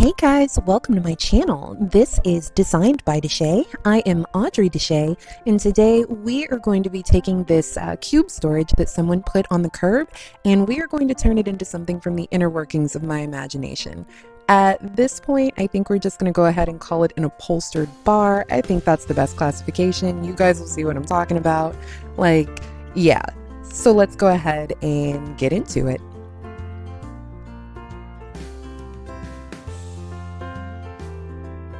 Hey guys, welcome to my channel. This is Designed by Deshe. I am Audrey Deshe, and today we are going to be taking this cube storage that someone put on the curb, and we are going to turn it into something from the inner workings of my imagination. At this point, I think we're just going to go ahead and call it an upholstered bar. I think that's the best classification. You guys will see what I'm talking about. Yeah. So let's go ahead and get into it.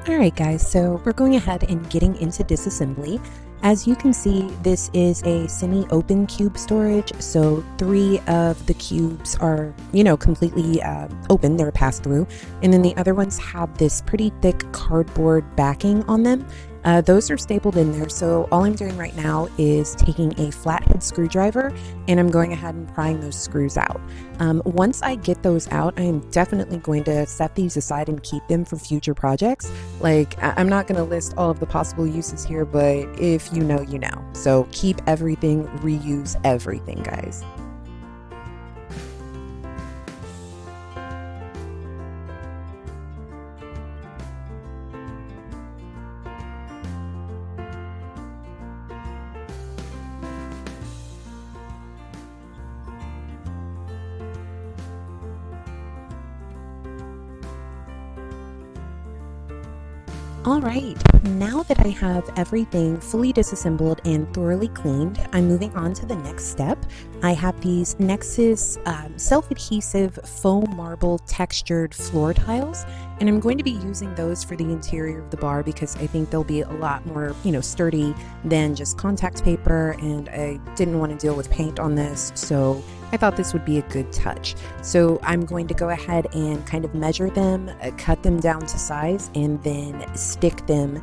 Alright guys, so we're going ahead and getting into disassembly. As you can see, this is a semi-open cube storage, so 3 of the cubes are, completely open, they're pass-through, and then the other ones have this pretty thick cardboard backing on them. Those are stapled in there, so all I'm doing right now is taking a flathead screwdriver and I'm going ahead and prying those screws out. Once I get those out, I am definitely going to set these aside and keep them for future projects. I'm not going to list all of the possible uses here, but if you know, you know. So keep everything, reuse everything, guys. Alright, now that I have everything fully disassembled and thoroughly cleaned, I'm moving on to the next step. I have these Nexus self-adhesive foam marble textured floor tiles, and I'm going to be using those for the interior of the bar because I think they'll be a lot more, sturdy than just contact paper, and I didn't want to deal with paint on this, so I thought this would be a good touch. So I'm going to go ahead and kind of measure them, cut them down to size, and then stick them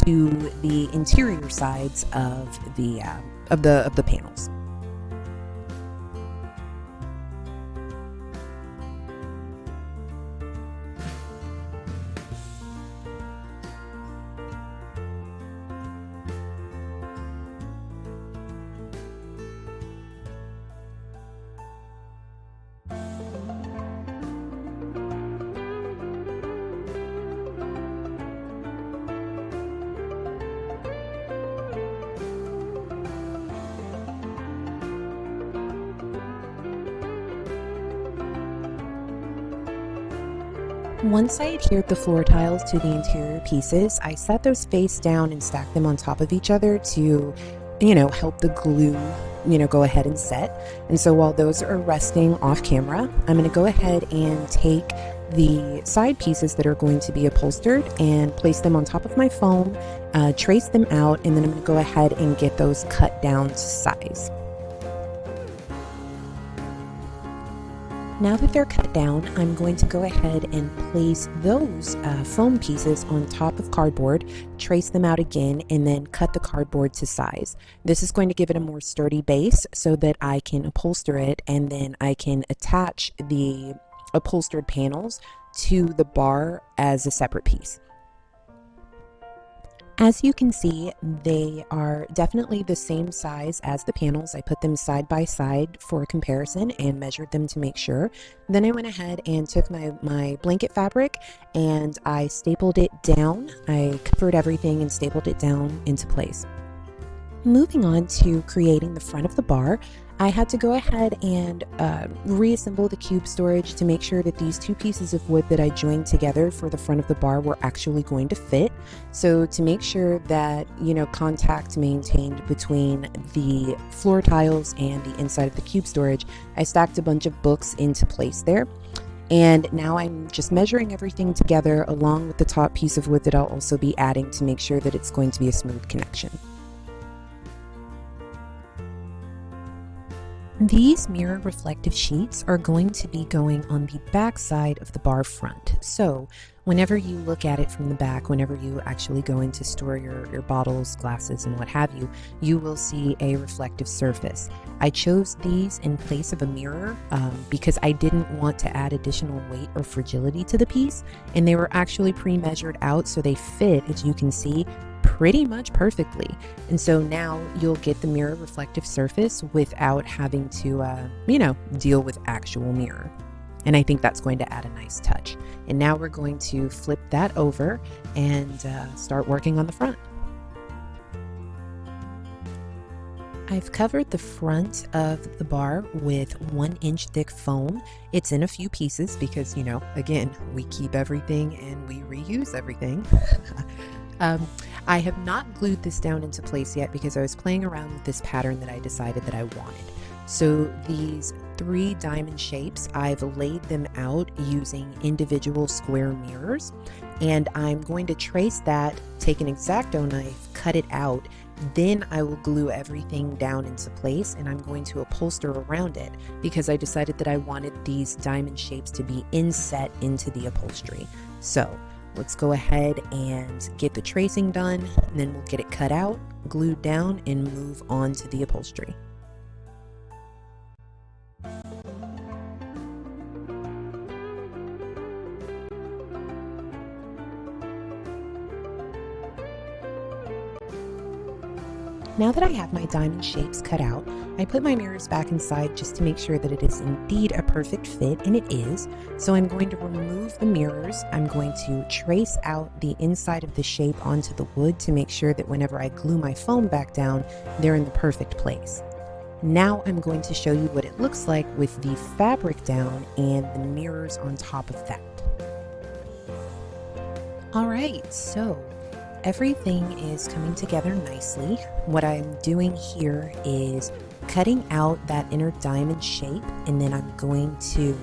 to the interior sides of the panels. Once I adhered the floor tiles to the interior pieces, I set those face down and stacked them on top of each other to, help the glue, go ahead and set. And so while those are resting off camera, I'm going to go ahead and take the side pieces that are going to be upholstered and place them on top of my foam, trace them out, and then I'm going to go ahead and get those cut down to size. Now that they're cut down, I'm going to go ahead and place those foam pieces on top of cardboard, trace them out again, and then cut the cardboard to size. This is going to give it a more sturdy base so that I can upholster it, and then I can attach the upholstered panels to the bar as a separate piece. As you can see, they are definitely the same size as the panels. I put them side by side for comparison and measured them to make sure. Then I went ahead and took my blanket fabric and I stapled it down. I covered everything and stapled it down into place. Moving on to creating the front of the bar, I had to go ahead and reassemble the cube storage to make sure that these 2 pieces of wood that I joined together for the front of the bar were actually going to fit. So to make sure that, contact maintained between the floor tiles and the inside of the cube storage, I stacked a bunch of books into place there. And now I'm just measuring everything together along with the top piece of wood that I'll also be adding to make sure that it's going to be a smooth connection. These mirror reflective sheets are going to be going on the back side of the bar front. So whenever you look at it from the back, whenever you actually go in to store your bottles, glasses, and what have you, you will see a reflective surface. I chose these in place of a mirror because I didn't want to add additional weight or fragility to the piece, and they were actually pre-measured out so they fit, as you can see, pretty much perfectly. And so now you'll get the mirror reflective surface without having to, deal with actual mirror. And I think that's going to add a nice touch. And now we're going to flip that over and start working on the front. I've covered the front of the bar with 1-inch thick foam. It's in a few pieces because, you know, again, we keep everything and we reuse everything. I have not glued this down into place yet because I was playing around with this pattern that I decided that I wanted. So these 3 diamond shapes, I've laid them out using individual square mirrors, and I'm going to trace that, take an X-Acto knife, cut it out, then I will glue everything down into place, and I'm going to upholster around it because I decided that I wanted these diamond shapes to be inset into the upholstery. So let's go ahead and get the tracing done, and then we'll get it cut out, glued down, and move on to the upholstery. Now that I have my diamond shapes cut out, I put my mirrors back inside just to make sure that it is indeed a perfect fit, and it is. So I'm going to remove the mirrors. I'm going to trace out the inside of the shape onto the wood to make sure that whenever I glue my foam back down, they're in the perfect place. Now I'm going to show you what it looks like with the fabric down and the mirrors on top of that. All right, so everything is coming together nicely. What I'm doing here is cutting out that inner diamond shape, and then I'm going to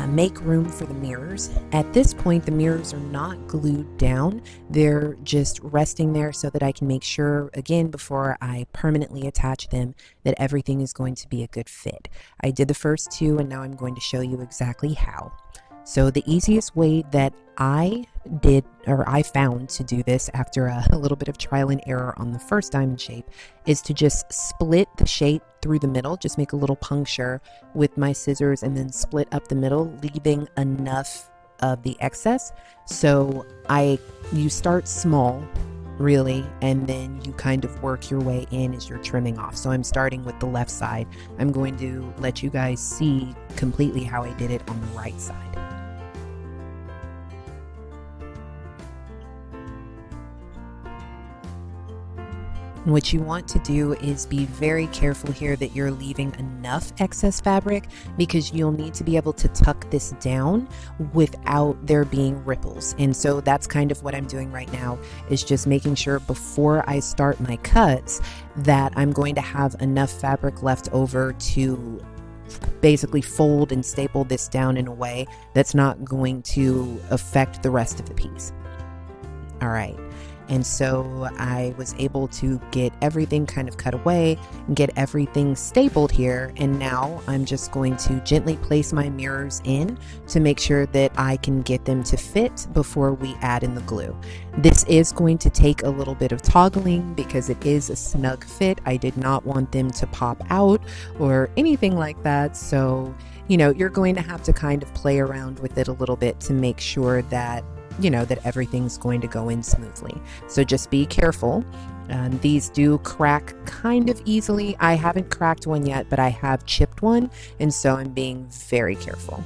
make room for the mirrors. At this point, the mirrors are not glued down. They're just resting there so that I can make sure, again, before I permanently attach them, that everything is going to be a good fit. I did the first 2, and now I'm going to show you exactly how. So the easiest way that I found to do this after a little bit of trial and error on the first diamond shape is to just split the shape through the middle. Just make a little puncture with my scissors and then split up the middle, leaving enough of the excess. So you start small, really, and then you kind of work your way in as you're trimming off. So I'm starting with the left side. I'm going to let you guys see completely how I did it on the right side. What you want to do is be very careful here that you're leaving enough excess fabric, because you'll need to be able to tuck this down without there being ripples. And so that's kind of what I'm doing right now, is just making sure before I start my cuts that I'm going to have enough fabric left over to basically fold and staple this down in a way that's not going to affect the rest of the piece. All right. And so I was able to get everything kind of cut away and get everything stapled here. And now I'm just going to gently place my mirrors in to make sure that I can get them to fit before we add in the glue. This is going to take a little bit of toggling because it is a snug fit. I did not want them to pop out or anything like that. So, you know, you're going to have to kind of play around with it a little bit to make sure that that everything's going to go in smoothly. So just be careful. These do crack kind of easily. I haven't cracked one yet, but I have chipped one, and so I'm being very careful.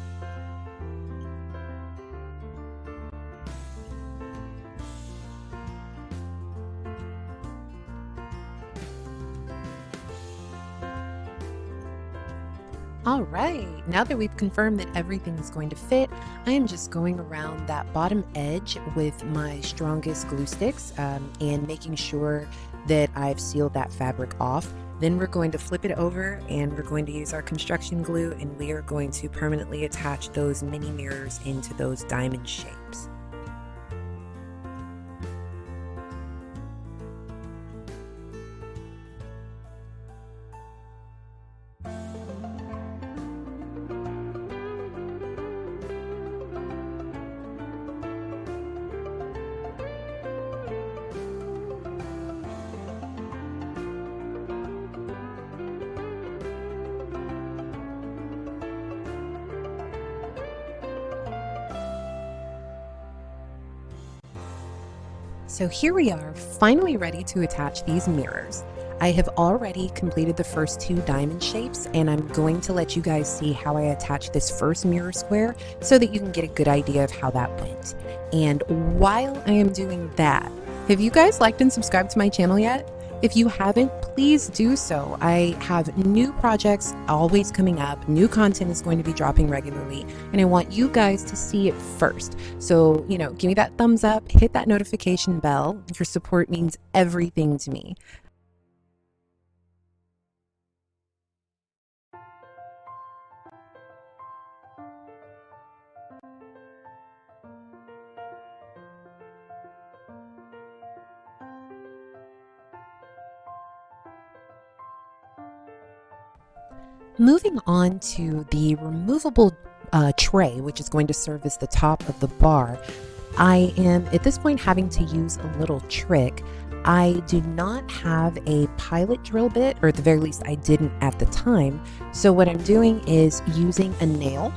All right, now that we've confirmed that everything is going to fit, I am just going around that bottom edge with my strongest glue sticks and making sure that I've sealed that fabric off. Then we're going to flip it over and we're going to use our construction glue, and we are going to permanently attach those mini mirrors into those diamond shapes. So here we are, finally ready to attach these mirrors. I have already completed the first 2 diamond shapes, and I'm going to let you guys see how I attach this first mirror square so that you can get a good idea of how that went. And while I am doing that, have you guys liked and subscribed to my channel yet? If you haven't, please do so. I have new projects always coming up. New content is going to be dropping regularly, and I want you guys to see it first. So, give me that thumbs up, hit that notification bell. Your support means everything to me. Moving on to the removable tray, which is going to serve as the top of the bar, I am at this point having to use a little trick. I do not have a pilot drill bit, or at the very least I didn't at the time. So what I'm doing is using a nail.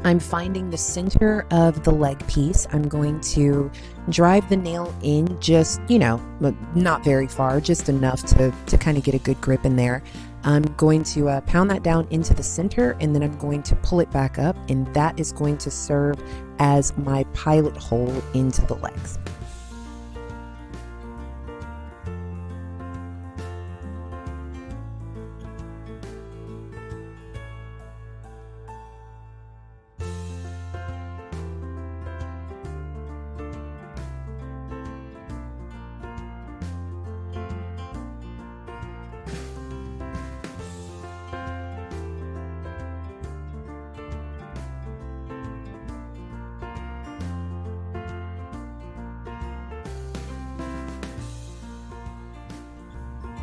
I'm finding the center of the leg piece. I'm going to drive the nail in just, not very far, just enough to kind of get a good grip in there. I'm going to pound that down into the center, and then I'm going to pull it back up, and that is going to serve as my pilot hole into the legs.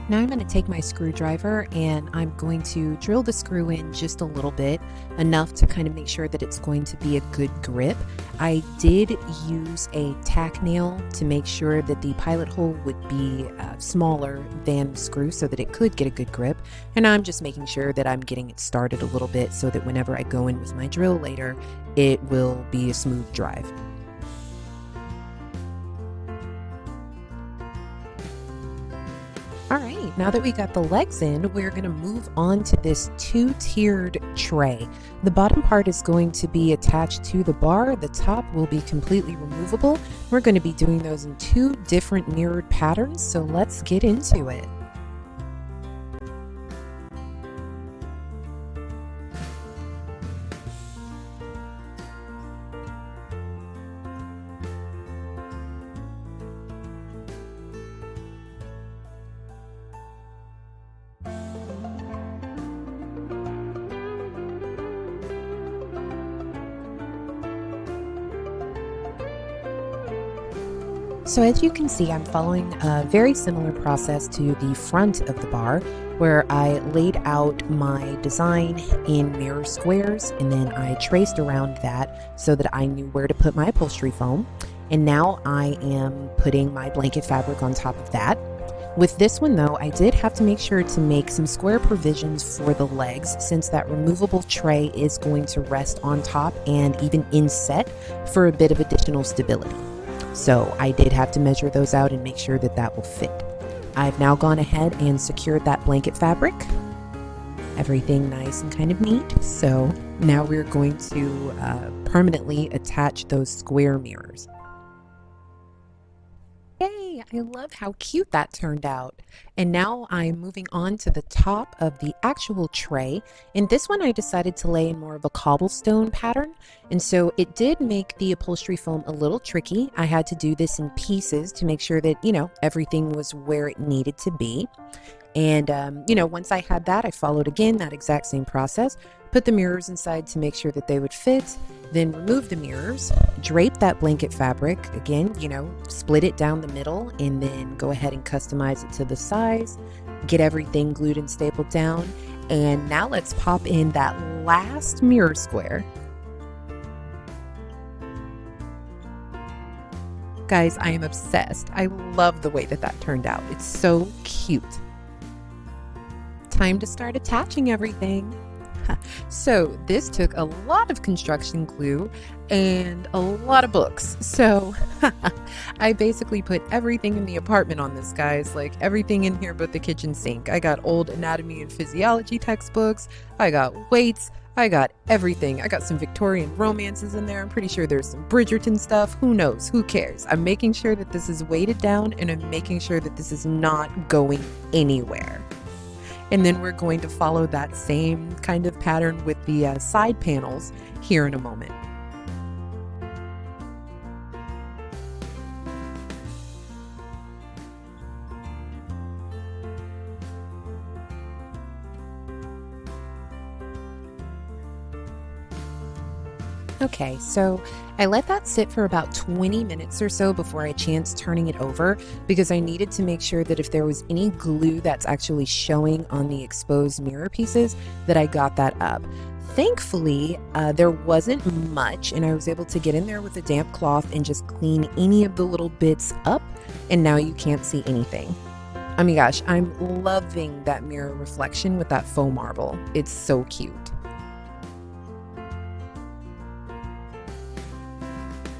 Now I'm going to take my screwdriver and I'm going to drill the screw in just a little bit, enough to kind of make sure that it's going to be a good grip. I did use a tack nail to make sure that the pilot hole would be smaller than the screw so that it could get a good grip. And I'm just making sure that I'm getting it started a little bit so that whenever I go in with my drill later, it will be a smooth drive. All right, now that we got the legs in, we're going to move on to this 2-tiered tray. The bottom part is going to be attached to the bar. The top will be completely removable. We're going to be doing those in 2 different mirrored patterns, so let's get into it. So as you can see, I'm following a very similar process to the front of the bar, where I laid out my design in mirror squares, and then I traced around that so that I knew where to put my upholstery foam. And now I am putting my blanket fabric on top of that. With this one though, I did have to make sure to make some square provisions for the legs, since that removable tray is going to rest on top and even inset for a bit of additional stability. So I did have to measure those out and make sure that that will fit. I've now gone ahead and secured that blanket fabric. Everything nice and kind of neat. So now we're going to permanently attach those square mirrors. Yay! I love how cute that turned out. And now I'm moving on to the top of the actual tray. In this one, I decided to lay in more of a cobblestone pattern. And so it did make the upholstery foam a little tricky. I had to do this in pieces to make sure that, everything was where it needed to be. And, once I had that, I followed again that exact same process, put the mirrors inside to make sure that they would fit, then remove the mirrors, drape that blanket fabric, again, split it down the middle, and then go ahead and customize it to the size, get everything glued and stapled down. And now let's pop in that last mirror square. Guys, I am obsessed. I love the way that that turned out. It's so cute. Time to start attaching everything. So this took a lot of construction glue and a lot of books. So I basically put everything in the apartment on this, guys, like everything in here but the kitchen sink. I got old anatomy and physiology textbooks. I got weights. I got everything. I got some Victorian romances in there. I'm pretty sure there's some Bridgerton stuff. Who knows? Who cares? I'm making sure that this is weighted down, and I'm making sure that this is not going anywhere. And then we're going to follow that same kind of pattern with the side panels here in a moment. Okay, so I let that sit for about 20 minutes or so before I chanced turning it over, because I needed to make sure that if there was any glue that's actually showing on the exposed mirror pieces, that I got that up. Thankfully, there wasn't much, and I was able to get in there with a damp cloth and just clean any of the little bits up, and now you can't see anything. I mean, gosh, I'm loving that mirror reflection with that faux marble. It's so cute.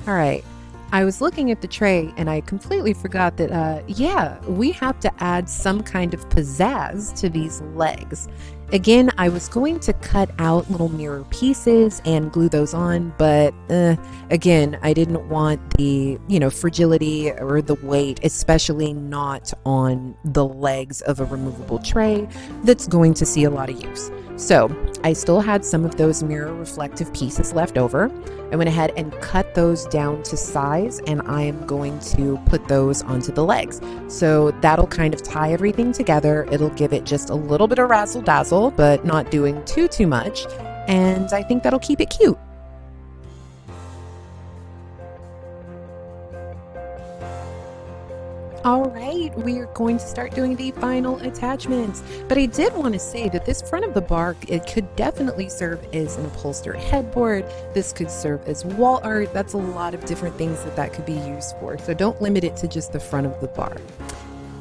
All right, I was looking at the tray and I completely forgot that, yeah, we have to add some kind of pizzazz to these legs. Again, I was going to cut out little mirror pieces and glue those on, but again, I didn't want the, fragility or the weight, especially not on the legs of a removable tray that's going to see a lot of use. So I still had some of those mirror reflective pieces left over. I went ahead and cut those down to size, and I am going to put those onto the legs. So that'll kind of tie everything together. It'll give it just a little bit of razzle dazzle, but not doing too much. And I think that'll keep it cute. All right, we are going to start doing the final attachments. But I did want to say that this front of the bar, it could definitely serve as an upholstered headboard. This could serve as wall art. That's a lot of different things that could be used for. So don't limit it to just the front of the bar.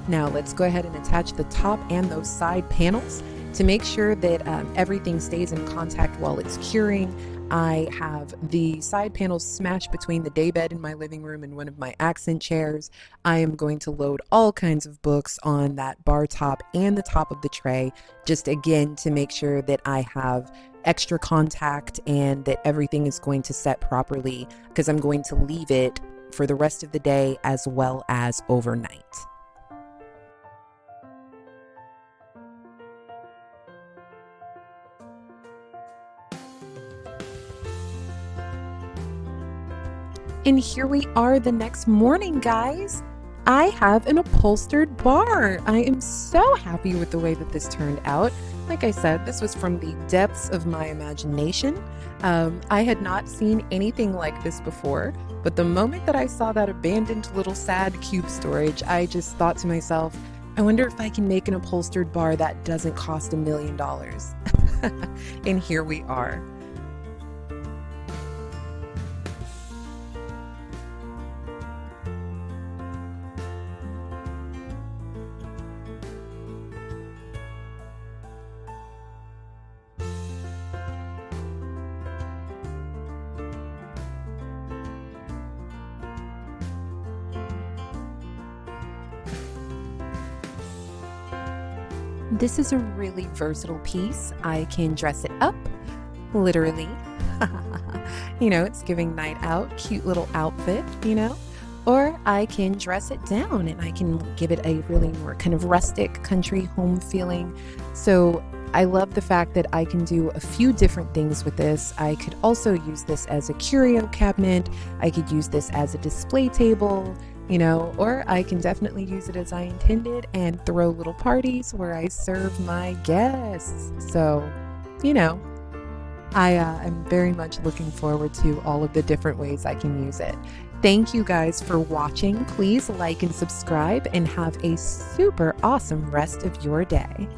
Now let's go ahead and attach the top and those side panels. To make sure that everything stays in contact while it's curing, I have the side panels smashed between the daybed in my living room and one of my accent chairs. I am going to load all kinds of books on that bar top and the top of the tray, just again to make sure that I have extra contact and that everything is going to set properly, because I'm going to leave it for the rest of the day as well as overnight. And here we are the next morning, guys. I have an upholstered bar. I am so happy with the way that this turned out. Like I said, this was from the depths of my imagination. I had not seen anything like this before, but the moment that I saw that abandoned little sad cube storage, I just thought to myself, I wonder if I can make an upholstered bar that doesn't cost $1 million. And here we are. This is a really versatile piece. I can dress it up, literally. It's giving night out, cute little outfit, Or I can dress it down and I can give it a really more kind of rustic country home feeling. So I love the fact that I can do a few different things with this. I could also use this as a curio cabinet. I could use this as a display table. Or I can definitely use it as I intended and throw little parties where I serve my guests. So, I am very much looking forward to all of the different ways I can use it. Thank you guys for watching. Please like and subscribe and have a super awesome rest of your day.